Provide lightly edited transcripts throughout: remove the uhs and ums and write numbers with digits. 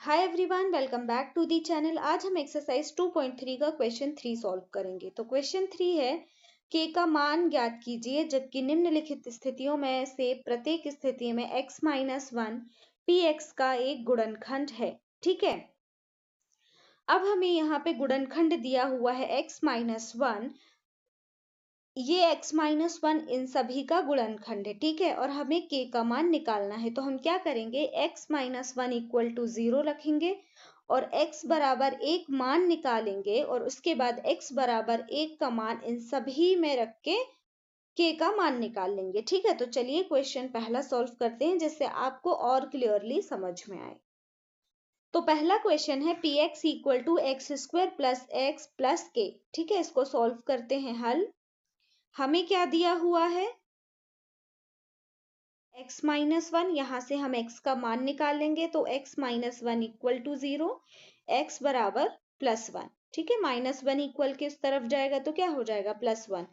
Hi everyone, welcome back to the channel. आज हम exercise 2.3 का क्वेश्चन 3 सॉल्व करेंगे। तो क्वेश्चन 3 है k का मान ज्ञात कीजिए जबकि निम्नलिखित स्थितियों में से प्रत्येक स्थिति में x माइनस 1 px का एक गुणनखंड है। ठीक है, अब हमें यहाँ पे गुणनखंड दिया हुआ है x माइनस 1। ये x माइनस 1 इन सभी का गुणनखंड है। ठीक है, और हमें k का मान निकालना है। तो हम क्या करेंगे, x माइनस 1 इक्वल टू 0 रखेंगे और x बराबर 1 मान निकालेंगे और उसके बाद x बराबर 1 का मान इन सभी में रख के k का मान निकाल लेंगे। ठीक है, तो चलिए क्वेश्चन पहला सॉल्व करते हैं जिससे आपको और क्लियरली समझ में आए। तो पहला क्वेश्चन है px equal to X square plus X plus K. ठीक है, इसको सॉल्व करते हैं हल। हमें क्या दिया हुआ है, x माइनस 1, यहां से हम x का मान निकाल लेंगे तो x minus 1 equal to 0, x बराबर प्लस 1। ठीक है, माइनस 1 इक्वल के इस तरफ जाएगा तो क्या हो जाएगा, प्लस 1।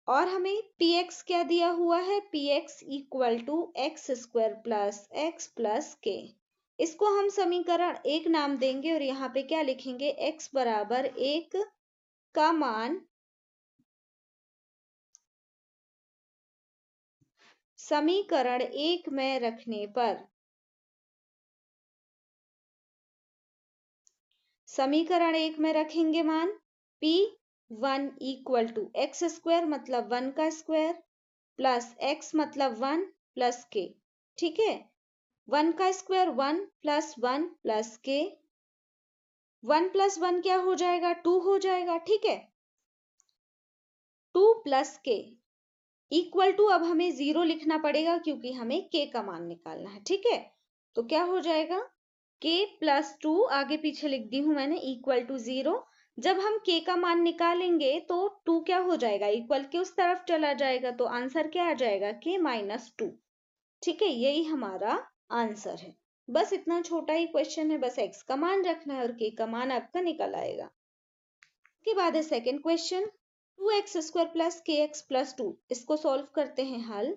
और हमें px क्या दिया हुआ है, px equal to X square plus X plus K. इसको हम समीकरण 1 नाम देंगे और यहाँ पे क्या लिखेंगे, x बराबर 1 का मान समीकरण 1 में रखने पर, समीकरण 1 में रखेंगे मान p1 equal to X square मतलब 1 का स्क्वायर प्लस x मतलब 1 प्लस k। ठीक है, 1 का square 1 plus 1 plus k, 1 plus 1 क्या हो जाएगा, 2 हो जाएगा। ठीक है, 2 प्लस k इक्वल टू, अब हमें 0 लिखना पड़ेगा क्योंकि हमें k का मान निकालना है। ठीक है, तो क्या हो जाएगा, k प्लस 2 आगे पीछे लिख दी हूं मैंने, इक्वल टू 0। जब हम k का मान निकालेंगे तो 2 क्या हो जाएगा, इक्वल के उस तरफ चला जाएगा तो आंसर क्या आ जाएगा, k माइनस 2। ठीक है, यही हमारा आंसर है। बस इतना छोटा ही क्वेश्चन है, बस x का मान रखना है और k का मान आपका निकल आएगा। उसके बाद है second question, 2x square plus K X plus 2। इसको सॉल्व करते हैं हल।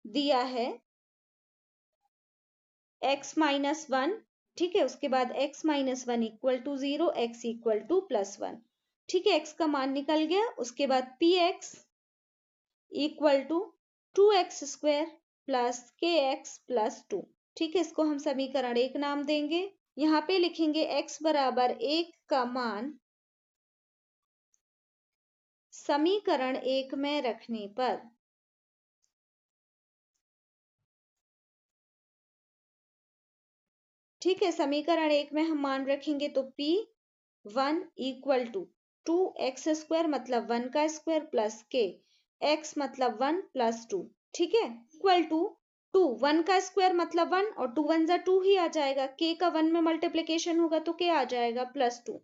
दिया है x माइनस 1। ठीक है, उसके बाद x minus 1 equal to 0, x equal to plus 1। ठीक है, x का मान निकल गया। उसके बाद px equal to 2x square plus K X plus 2। ठीक है, इसको हम समीकरण 1 नाम देंगे। यहाँ पे लिखेंगे x बराबर 1 का मान समीकरण 1 में रखने पर, ठीक है, समीकरण 1 में हम मान रखेंगे तो p1 equal to 2x square मतलब 1 का स्क्वायर प्लस के x मतलब 1 प्लस 2। ठीक है, इक्वल टू 2, 1 का स्क्वायर मतलब 1 और 2 1 जा 2 ही आ जाएगा, k का 1 में मल्टीप्लीकेशन होगा तो k आ जाएगा प्लस 2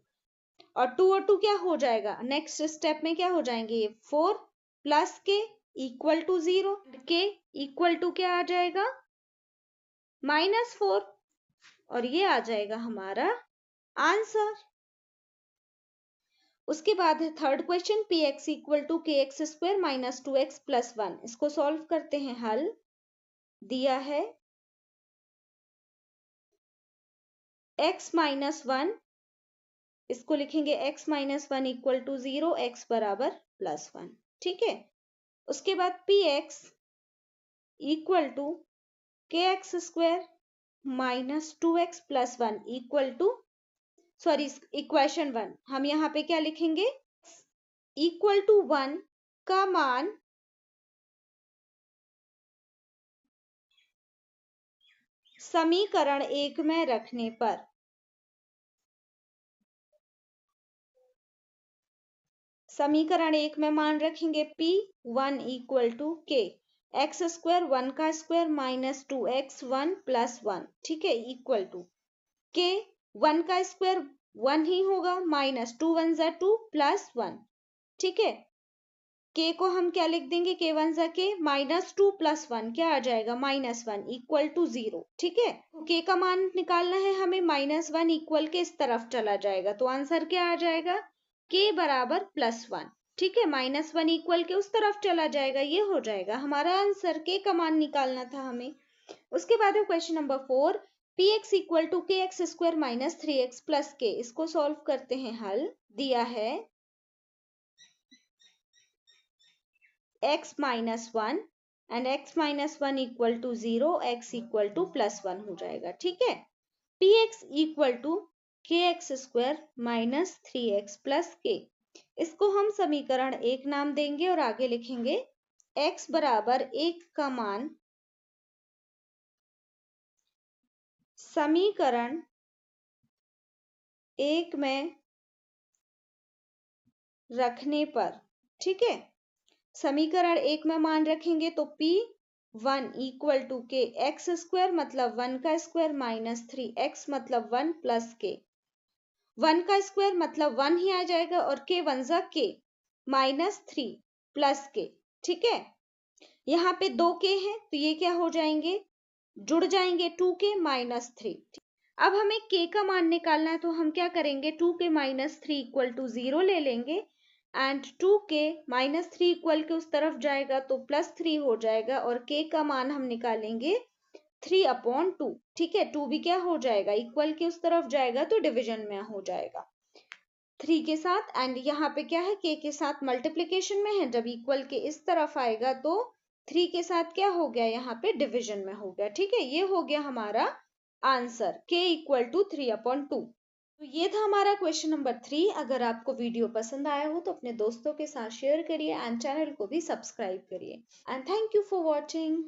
और 2 और 2 क्या हो जाएगा, नेक्स्ट स्टेप में क्या हो जाएंगे, ये 4 प्लस के इक्वल टू 0, के इक्वल टू क्या आ जाएगा, माइनस 4 और ये आ जाएगा हमारा आंसर। उसके बाद है third question, P X equal to K X square minus 2x plus 1। इसको सॉल्व करते हैं हल। दिया है x माइनस 1, इसको लिखेंगे x minus 1 equal to 0, x बराबर प्लस 1। ठीक है, उसके बाद P X equal to K X square minus 2x plus 1 equal to, sorry, equation 1 हम यहाँ पे क्या लिखेंगे, इक्वल टू 1 का मान समीकरण 1 में रखने पर, समीकरण 1 में मान रखेंगे p1 equal to K X square 1 का स्क्वायर माइनस 2x 1 प्लस 1। ठीक है, इक्वल टू के 1 का स्क्वायर 1 ही होगा, माइनस 2 1 जा 2 प्लस 1। ठीक है, के को हम क्या लिख देंगे, के 1 जा के माइनस 2 प्लस 1 क्या आ जाएगा, माइनस 1 इक्वल टू 0। ठीक है, के का मान निकालना है हमें, माइनस 1 इक्वल के इस तरफ चला जाएगा तो आंसर क्या आ जाएगा, के बराबर प्लस 1। ठीक है, माइनस 1 इक्वल के उस तरफ चला जाएगा, ये हो जाएगा हमारा आंसर। के का मान निकालना था हमें। उसके बाद है question number 4, px equal to K X square minus 3x plus K, इसको सॉल्व करते हैं। हल दिया है x minus 1 and x minus 1 equal to 0, x equal to plus 1 हो जाएगा। ठीक है, px equal to K X square minus 3x plus K, इसको हम समीकरण 1 नाम देंगे और आगे लिखेंगे x बराबर 1 का मान समीकरण 1 में रखने पर। ठीक है, समीकरण 1 में मान रखेंगे तो p1 equal to K X square मतलब 1 का स्क्वायर माइनस 3x मतलब 1 प्लस के, 1 का स्क्वायर मतलब 1 ही आ जाएगा और के 1 जा के माइनस 3 प्लस के। ठीक है, यहाँ पे 2 के हैं तो ये क्या हो जाएंगे, जुड़ जाएंगे 2 के माइनस 3। अब हमें k का मान निकालना है तो हम क्या करेंगे, 2 के माइनस 3 इक्वल टू 0 ले लेंगे एंड 2 के माइनस 3 इक्वल के उस तरफ जाएगा तो प्लस 3 हो जाएगा और k का मान हम निकालेंगे 3/2। ठीक है, 2 भी क्या हो जाएगा, इक्वल के उस तरफ जाएगा तो डिवीजन में हो जाएगा 3 के साथ, एंड यहाँ पे क्या है, k के साथ मल्टीप्लीकेशन में है, जब इक्वल के इस तरफ आएगा तो 3 के साथ क्या हो गया, यहाँ पे डिवीजन में हो गया। ठीक है, ये हो गया हमारा आंसर k इक्वल टू 3/2। तो ये था हमारा क्वेश्चन नंबर 3। अगर आपको वीडियो पसंद आया हो तो अपने दोस्तों के साथ शेयर करिए एंड चैनल को भी सब्सक्राइब करिए and thank you for watching.